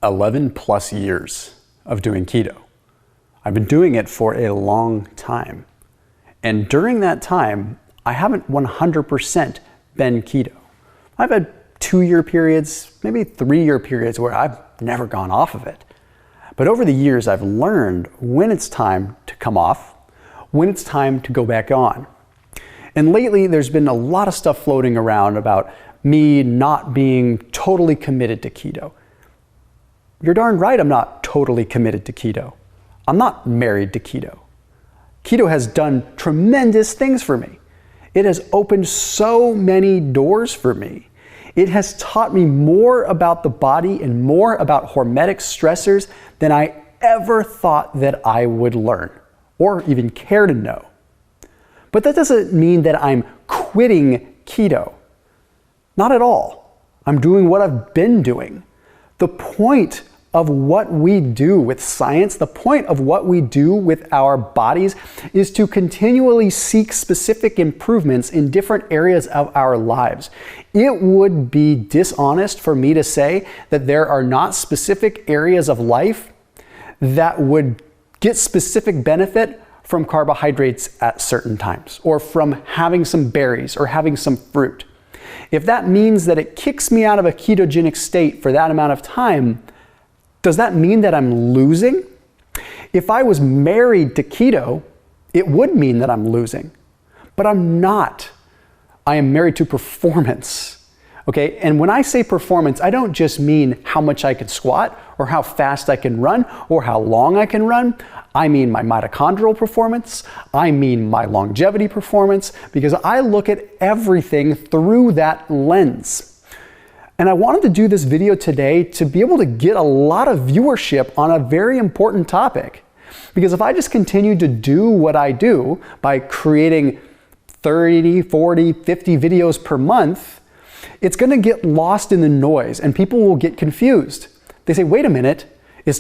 11 plus years of doing keto. I've been doing it for a long time. And during that time, I haven't 100% been keto. I've had 2-year periods, maybe 3-year periods where I've never gone off of it. But over the years, I've learned when it's time to come off, when it's time to go back on. And lately, there's been a lot of stuff floating around about me not being totally committed to keto. You're darn right I'm not totally committed to keto. I'm not married to keto. Keto has done tremendous things for me. It has opened so many doors for me. It has taught me more about the body and more about hormetic stressors than I ever thought that I would learn or even care to know. But that doesn't mean that I'm quitting keto. Not at all. I'm doing what I've been doing. The point of what we do with science, the point of what we do with our bodies is to continually seek specific improvements in different areas of our lives. It would be dishonest for me to say that there are not specific areas of life that would get specific benefit from carbohydrates at certain times, or from having some berries or having some fruit. If that means that it kicks me out of a ketogenic state for that amount of time, does that mean that I'm losing? If I was married to keto, it would mean that I'm losing. But I'm not. I am married to performance. Okay, and when I say performance, I don't just mean how much I can squat or how fast I can run or how long I can run. I mean my mitochondrial performance. I mean my longevity performance, because I look at everything through that lens. And I wanted to do this video today to be able to get a lot of viewership on a very important topic. Because if I just continue to do what I do by creating 30, 40, 50 videos per month, it's going to get lost in the noise and people will get confused. They say, wait a minute, has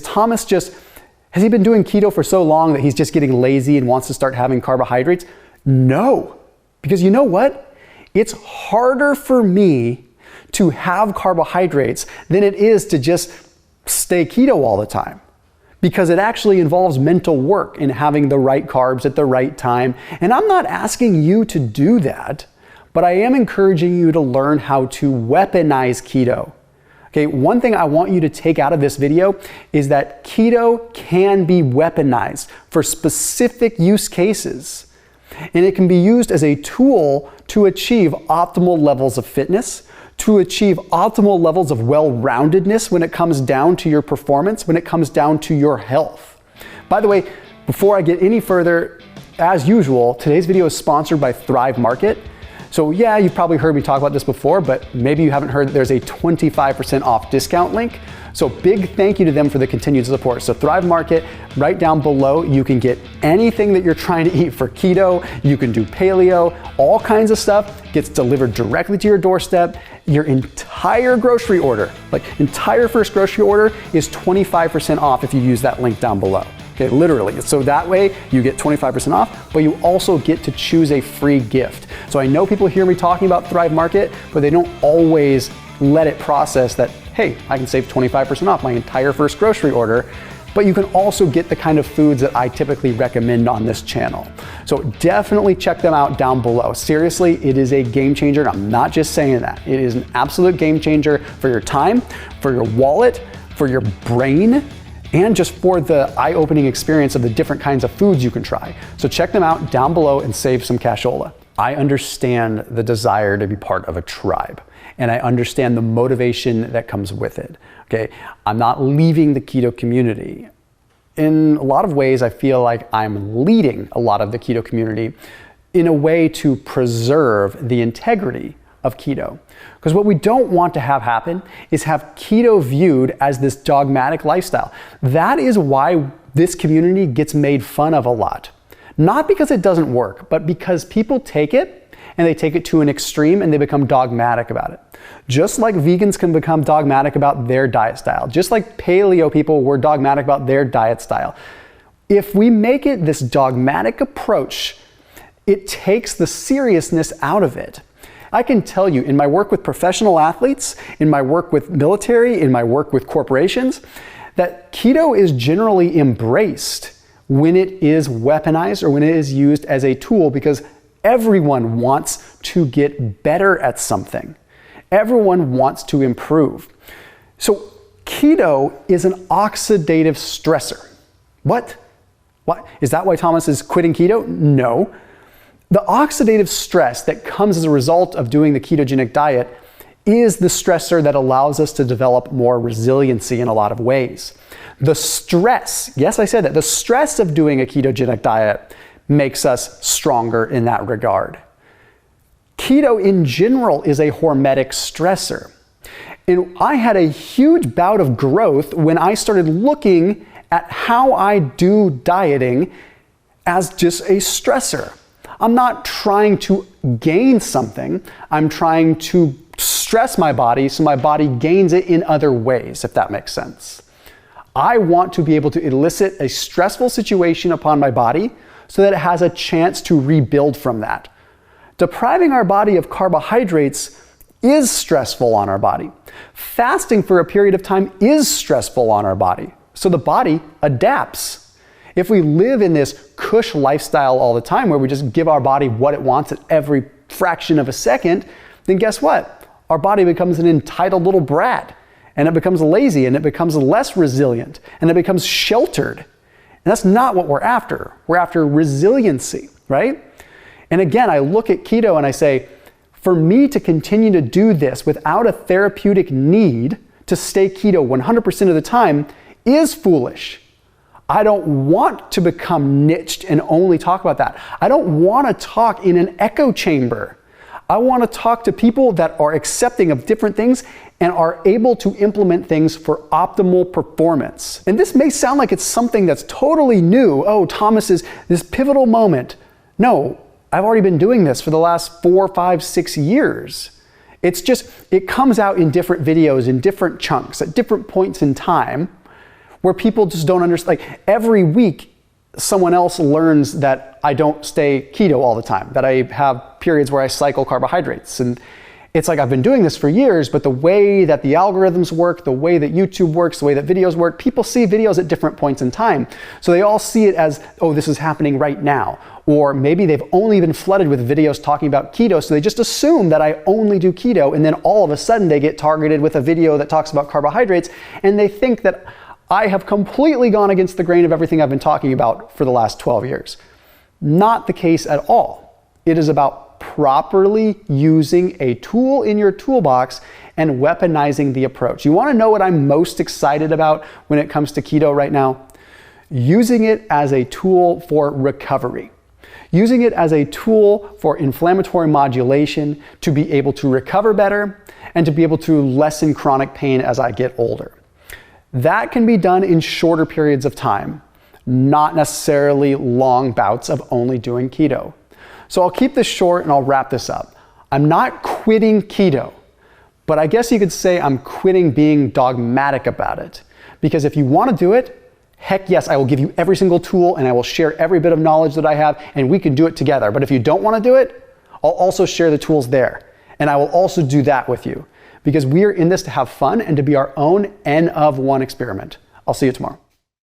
he been doing keto for so long that he's just getting lazy and wants to start having carbohydrates? No, because you know what? It's harder for me to have carbohydrates than it is to just stay keto all the time. Because it actually involves mental work in having the right carbs at the right time. And I'm not asking you to do that, but I am encouraging you to learn how to weaponize keto. Okay, one thing I want you to take out of this video is that keto can be weaponized for specific use cases. And it can be used as a tool to achieve optimal levels of fitness, to achieve optimal levels of well-roundedness when it comes down to your performance, when it comes down to your health. By the way, before I get any further, as usual, today's video is sponsored by Thrive Market. So yeah, you've probably heard me talk about this before, but maybe you haven't heard that there's a 25% off discount link. So big thank you to them for the continued support. So Thrive Market, right down below, you can get anything that you're trying to eat for keto. You can do paleo, all kinds of stuff gets delivered directly to your doorstep. Your entire grocery order, entire first grocery order, is 25% off if you use that link down below. Okay, literally. So that way you get 25% off, but you also get to choose a free gift. So I know people hear me talking about Thrive Market, but they don't always let it process that, hey, I can save 25% off my entire first grocery order, but you can also get the kind of foods that I typically recommend on this channel. So definitely check them out down below. Seriously, it is a game changer, and I'm not just saying that. It is an absolute game changer for your time, for your wallet, for your brain, and just for the eye-opening experience of the different kinds of foods you can try. So check them out down below and save some cashola. I understand the desire to be part of a tribe, and I understand the motivation that comes with it. Okay, I'm not leaving the keto community. In a lot of ways, I feel like I'm leading a lot of the keto community in a way to preserve the integrity of keto. Because what we don't want to have happen is have keto viewed as this dogmatic lifestyle. That is why this community gets made fun of a lot. Not because it doesn't work, but because people take it and they take it to an extreme and they become dogmatic about it. Just like vegans can become dogmatic about their diet style, just like paleo people were dogmatic about their diet style. If we make it this dogmatic approach, it takes the seriousness out of it. I can tell you in my work with professional athletes, in my work with military, in my work with corporations, that keto is generally embraced when it is weaponized or when it is used as a tool, because everyone wants to get better at something. Everyone wants to improve. So keto is an oxidative stressor. What? Is that why Thomas is quitting keto? No. The oxidative stress that comes as a result of doing the ketogenic diet is the stressor that allows us to develop more resiliency in a lot of ways. The stress, yes, I said that, the stress of doing a ketogenic diet makes us stronger in that regard. Keto in general is a hormetic stressor. And I had a huge bout of growth when I started looking at how I do dieting as just a stressor. I'm not trying to gain something. I'm trying to stress my body so my body gains it in other ways, if that makes sense. I want to be able to elicit a stressful situation upon my body so that it has a chance to rebuild from that. Depriving our body of carbohydrates is stressful on our body. Fasting for a period of time is stressful on our body. So the body adapts. If we live in this cush lifestyle all the time where we just give our body what it wants at every fraction of a second, then guess what? Our body becomes an entitled little brat, and it becomes lazy, and it becomes less resilient, and it becomes sheltered. And that's not what we're after. We're after resiliency, right? And again, I look at keto and I say, for me to continue to do this without a therapeutic need to stay keto 100% of the time is foolish. I don't want to become niched and only talk about that. I don't want to talk in an echo chamber. I want to talk to people that are accepting of different things and are able to implement things for optimal performance. And this may sound like it's something that's totally new. Oh, Thomas is this pivotal moment. No, I've already been doing this for the last 4, 5, 6 years. It's just, it comes out in different videos, in different chunks, at different points in time, where people just don't understand. Like every week, someone else learns that I don't stay keto all the time, that I have periods where I cycle carbohydrates. And it's like I've been doing this for years, but the way that the algorithms work, the way that YouTube works, the way that videos work, people see videos at different points in time. So they all see it as, oh, this is happening right now. Or maybe they've only been flooded with videos talking about keto, so they just assume that I only do keto, and then all of a sudden they get targeted with a video that talks about carbohydrates, and they think that I have completely gone against the grain of everything I've been talking about for the last 12 years. Not the case at all. It is about properly using a tool in your toolbox and weaponizing the approach. You want to know what I'm most excited about when it comes to keto right now? Using it as a tool for recovery. Using it as a tool for inflammatory modulation to be able to recover better and to be able to lessen chronic pain as I get older. That can be done in shorter periods of time, not necessarily long bouts of only doing keto. So I'll keep this short and I'll wrap this up. I'm not quitting keto, but I guess you could say I'm quitting being dogmatic about it. Because if you want to do it, heck yes, I will give you every single tool and I will share every bit of knowledge that I have and we can do it together. But if you don't want to do it, I'll also share the tools there. And I will also do that with you. Because we are in this to have fun and to be our own N of 1 experiment. I'll see you tomorrow.